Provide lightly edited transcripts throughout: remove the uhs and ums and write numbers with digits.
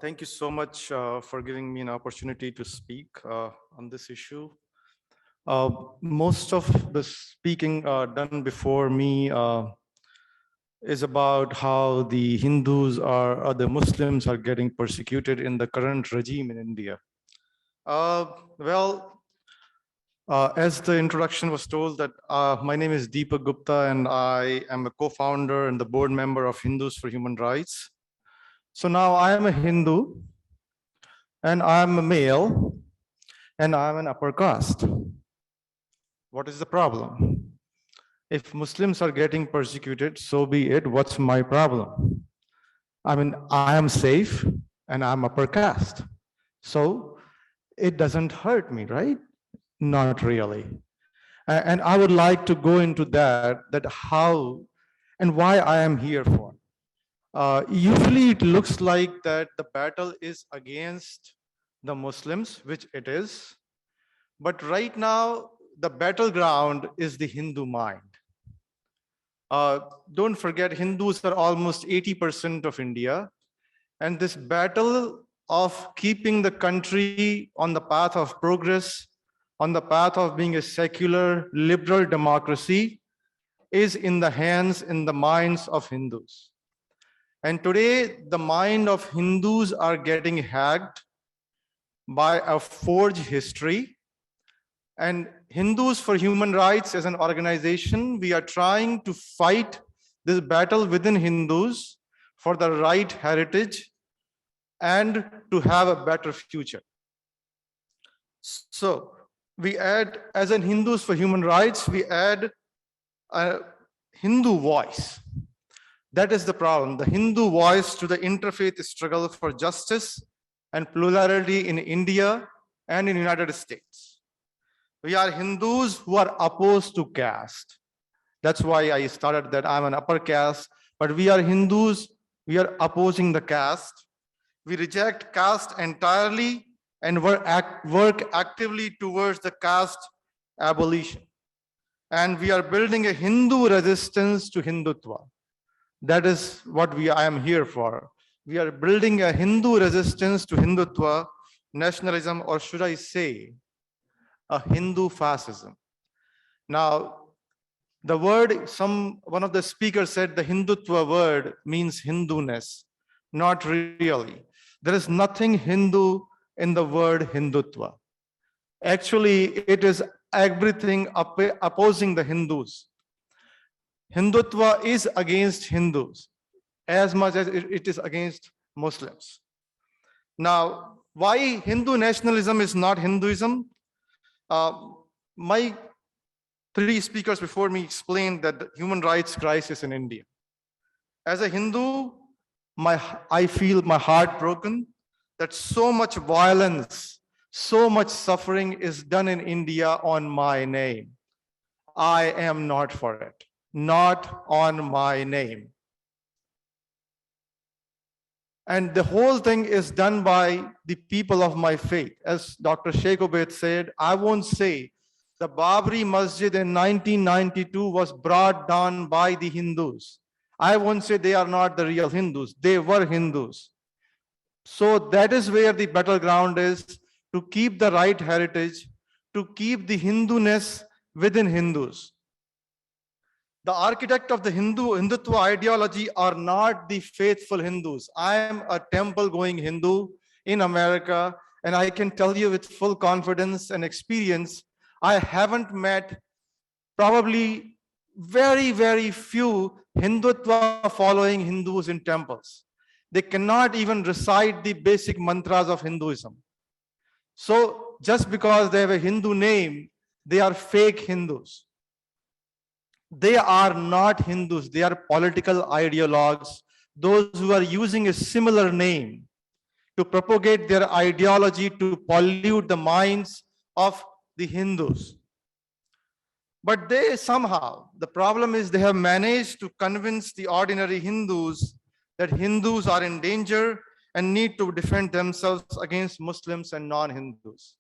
Thank you so much for giving me an opportunity to speak on this issue. Most of the speaking done before me is about how the Hindus or the Muslims are getting persecuted in the current regime in India. Uh, well, as the introduction was told that my name is Deepak Gupta and I am a co-founder and the board member of Hindus for Human Rights. So now I am a Hindu and I'm a male and I'm an upper caste. What is the problem? If Muslims are getting persecuted, so be it. What's my problem? I mean, I am safe and I'm upper caste. So it doesn't hurt me, right? Not really. And I would like to go into that how and why I am here for. Usually it looks like that the battle is against the Muslims, which it is. But right now, the battleground is the Hindu mind. Don't forget, Hindus are almost 80% of India. And this battle of keeping the country on the path of progress, on the path of being a secular, liberal democracy, is in the hands, in the minds of Hindus. And today, the mind of Hindus are getting hacked by a forged history. And Hindus for Human Rights as an organization, we are trying to fight this battle within Hindus for the right heritage and to have a better future. So we add, as in Hindus for Human Rights, we add a Hindu voice. That is the problem, the Hindu voice to the interfaith struggle for justice and plurality in India and in the United States. We are Hindus who are opposed to caste. That's why I started that I'm an upper caste, but we are Hindus, we are opposing the caste. We reject caste entirely and work actively towards the caste abolition. And we are building a Hindu resistance to Hindutva. That is what I am here for. We are building a Hindu resistance to Hindutva, nationalism, or should I say, a Hindu fascism. Now, the word, one of the speakers said the Hindutva word means Hinduness. Not really. There is nothing Hindu in the word Hindutva. Actually, it is everything opposing the Hindus. Hindutva is against Hindus as much as it is against Muslims. Now, why Hindu nationalism is not Hinduism? My three speakers before me explained that the human rights crisis in India. As a Hindu, I feel my heart broken that so much violence, so much suffering is done in India on my name. I am not for it. Not on my name. And the whole thing is done by the people of my faith. As Dr. Sheikh Obaid said, I won't say the Babri Masjid in 1992 was brought down by the Hindus. I won't say they are not the real Hindus. They were Hindus. So that is where the battleground is, to keep the right heritage, to keep the Hinduness within Hindus. The architect of the Hindutva ideology are not the faithful Hindus. I am a temple-going Hindu in America, and I can tell you with full confidence and experience, I haven't met probably very, very few Hindutva-following Hindus in temples. They cannot even recite the basic mantras of Hinduism. So just because they have a Hindu name, they are fake Hindus. They are not Hindus, they are political ideologues, those who are using a similar name to propagate their ideology to pollute the minds of the Hindus. But they somehow, the problem is they have managed to convince the ordinary Hindus that Hindus are in danger and need to defend themselves against Muslims and non-Hindus.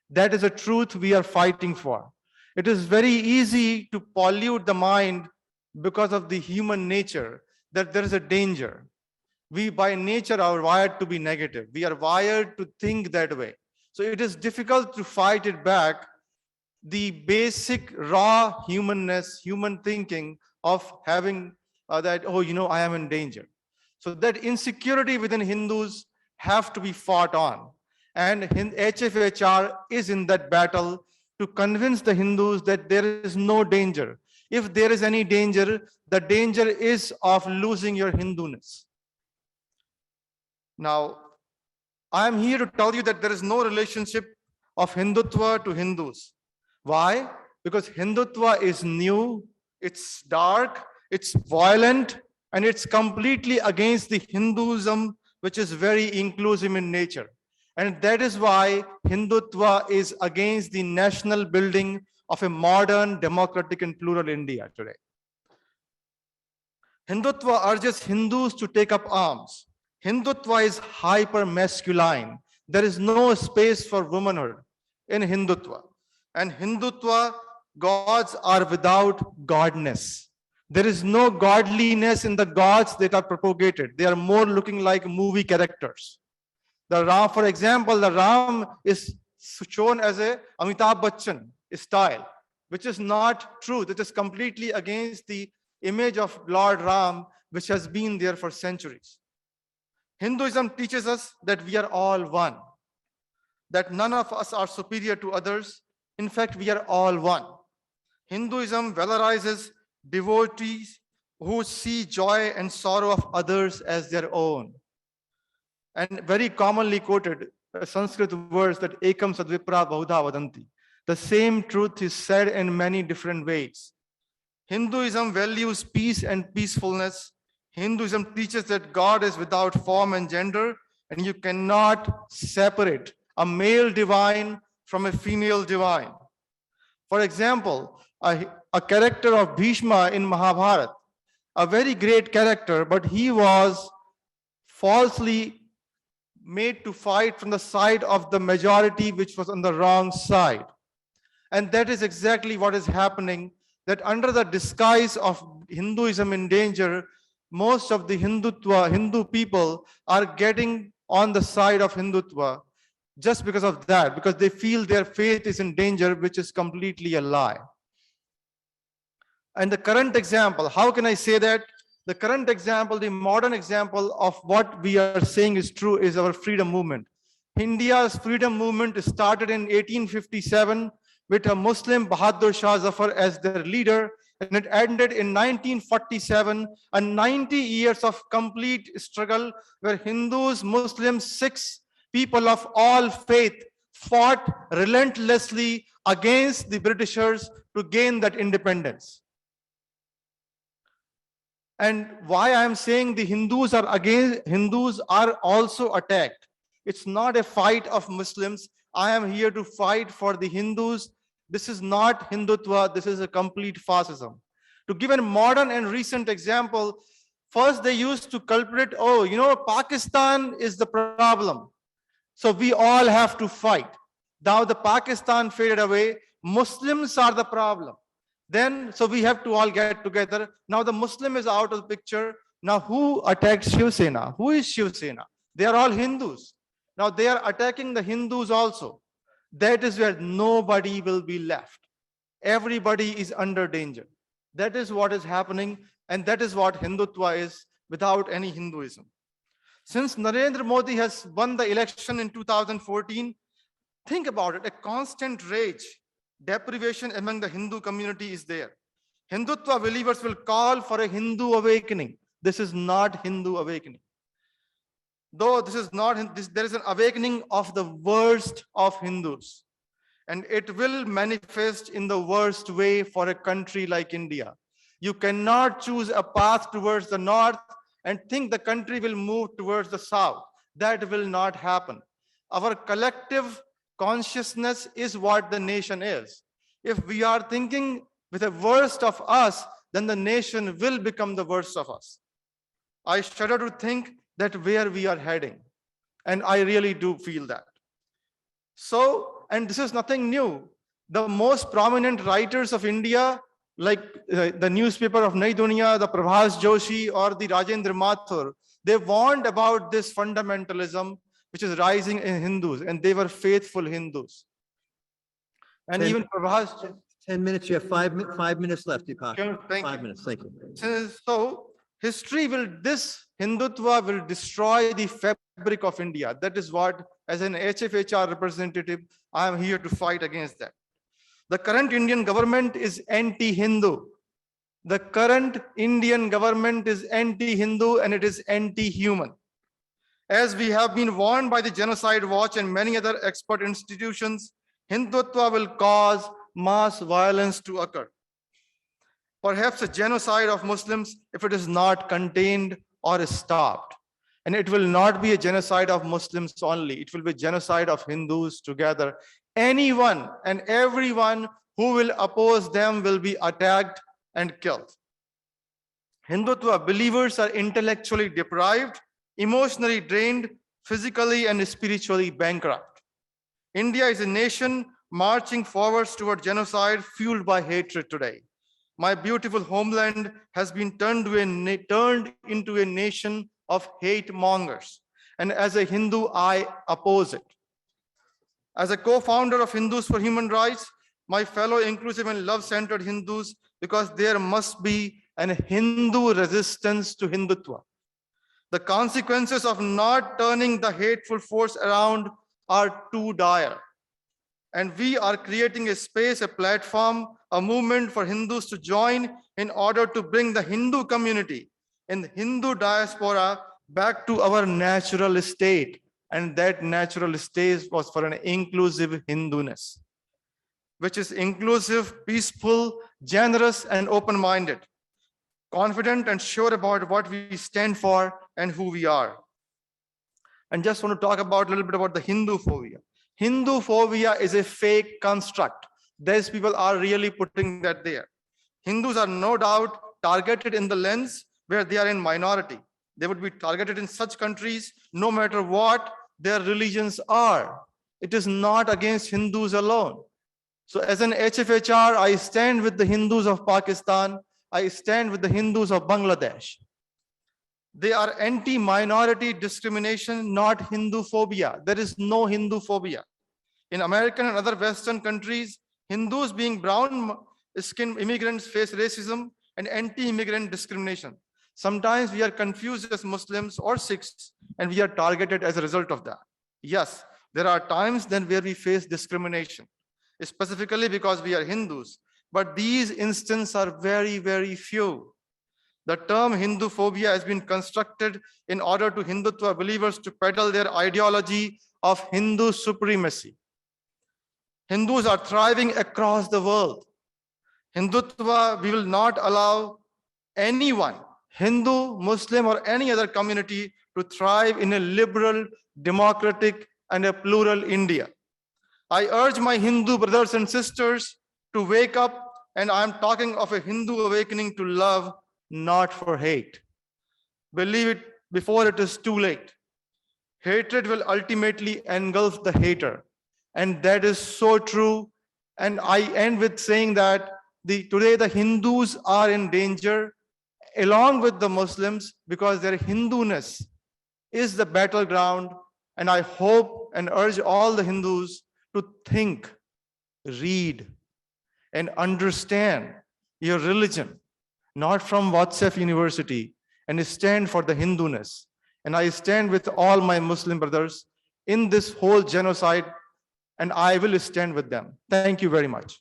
That is a truth we are fighting for. It is very easy to pollute the mind because of the human nature, that there is a danger. We by nature are wired to be negative. We are wired to think that way. So it is difficult to fight it back, the basic raw humanness, human thinking of having that, oh, I am in danger. So that insecurity within Hindus have to be fought on. And HfHR is in that battle to convince the Hindus that there is no danger. If there is any danger, the danger is of losing your Hinduness. Now, I am here to tell you that there is no relationship of Hindutva to Hindus. Why? Because Hindutva is new, it's dark, it's violent, and it's completely against the Hinduism, which is very inclusive in nature. And that is why Hindutva is against the national building of a modern, democratic, and plural India today. Hindutva urges Hindus to take up arms. Hindutva is hyper-masculine. There is no space for womanhood in Hindutva. And Hindutva, gods are without godness. There is no godliness in the gods that are propagated. They are more looking like movie characters. The Ram, for example, the Ram is shown as a Amitabh Bachchan style, which is not true. It is completely against the image of Lord Ram, which has been there for centuries. Hinduism teaches us that we are all one, that none of us are superior to others. In fact, we are all one. Hinduism valorizes devotees who see joy and sorrow of others as their own. And very commonly quoted Sanskrit words that ekam sadvipra bahudha vadanti. The same truth is said in many different ways. Hinduism values peace and peacefulness. Hinduism teaches that God is without form and gender, and you cannot separate a male divine from a female divine. For example, a character of Bhishma in Mahabharata, a very great character, but he was falsely made to fight from the side of the majority, which was on the wrong side. And that is exactly what is happening, that under the disguise of Hinduism in danger, most of the Hindu people are getting on the side of Hindutva just because of that, because they feel their faith is in danger, which is completely a lie. And the current example, how can I say that? The current example, the modern example of what we are saying is true is our freedom movement. India's freedom movement started in 1857 with a Muslim Bahadur Shah Zafar as their leader, and it ended in 1947, and 90 years of complete struggle where Hindus, Muslims, Sikhs, people of all faith fought relentlessly against the Britishers to gain that independence. And why I am saying the Hindus are also attacked. It's not a fight of Muslims. I am here to fight for the Hindus. This is not Hindutva, this is a complete fascism. To give a modern and recent example, first they used to culprit, Pakistan is the problem. So we all have to fight. Now the Pakistan faded away, Muslims are the problem. Then, so we have to all get together. Now the Muslim is out of the picture. Now who attacked Shiv Sena? Who is Shiv Sena? They are all Hindus. Now they are attacking the Hindus also. That is where nobody will be left. Everybody is under danger. That is what is happening, and that is what Hindutva is without any Hinduism. Since Narendra Modi has won the election in 2014, think about it, a constant rage, deprivation among the Hindu community is there. Hindutva believers will call for a Hindu awakening. This is not Hindu awakening. Though this is not, there is an awakening of the worst of Hindus. And it will manifest in the worst way for a country like India. You cannot choose a path towards the north and think the country will move towards the south. That will not happen. Our collective consciousness is what the nation is. If we are thinking with the worst of us, then the nation will become the worst of us. I shudder to think that where we are heading. And I really do feel that. So, and this is nothing new. The most prominent writers of India, like the newspaper of Nai Duniya, the Prabhas Joshi, or the Rajendra Mathur, They warned about this fundamentalism which is rising in Hindus, and they were faithful Hindus. And even Prabhas, 10 minutes, you have 5 minutes left, Deepak. Sure, thank 5 you. minutes, thank you. So history will, this Hindutva will destroy the fabric of India. That is what, as an HfHR representative, I am here to fight against that. The current Indian government is anti-Hindu. The current Indian government is anti-Hindu and it is anti-human. As we have been warned by the Genocide Watch and many other expert institutions, Hindutva will cause mass violence to occur. Perhaps a genocide of Muslims if it is not contained or stopped. And it will not be a genocide of Muslims only. It will be a genocide of Hindus together. Anyone and everyone who will oppose them will be attacked and killed. Hindutva believers are intellectually deprived, emotionally drained, physically and spiritually bankrupt. India is a nation marching forwards toward genocide fueled by hatred today. My beautiful homeland has been turned into a nation of hate mongers. And as a Hindu, I oppose it. As a co-founder of Hindus for Human Rights, my fellow inclusive and love-centered Hindus, because there must be an Hindu resistance to Hindutva. The consequences of not turning the hateful force around are too dire. And we are creating a space, a platform, a movement for Hindus to join in order to bring the Hindu community and the Hindu diaspora back to our natural state. And that natural state was for an inclusive Hinduness, which is inclusive, peaceful, generous, and open-minded, confident and sure about what we stand for and who we are. And just want to talk about a little bit about the Hinduphobia. Hinduphobia is a fake construct. These people are really putting that there. Hindus are no doubt targeted in the lens where they are in minority. They would be targeted in such countries no matter what their religions are. It is not against Hindus alone. So as an HfHR, I stand with the Hindus of Pakistan. I stand with the Hindus of Bangladesh. They are anti-minority discrimination, not Hinduphobia. There is no Hinduphobia. In American and other Western countries, Hindus being brown-skinned immigrants face racism and anti-immigrant discrimination. Sometimes we are confused as Muslims or Sikhs, and we are targeted as a result of that. Yes, there are times then where we face discrimination, specifically because we are Hindus. But these instances are very, very few. The term Hinduphobia has been constructed in order to Hindutva believers to peddle their ideology of Hindu supremacy. Hindus are thriving across the world. Hindutva, we will not allow anyone, Hindu, Muslim, or any other community to thrive in a liberal, democratic, and a plural India. I urge my Hindu brothers and sisters to wake up, and I'm talking of a Hindu awakening to love, not for hate. Believe it before it is too late. Hatred will ultimately engulf the hater. And that is so true. And I end with saying that today the Hindus are in danger along with the Muslims because their Hinduness is the battleground. And I hope and urge all the Hindus to think, read, and understand your religion, not from WhatsApp University, and stand for the Hinduness. And I stand with all my Muslim brothers in this whole genocide, and I will stand with them. Thank you very much.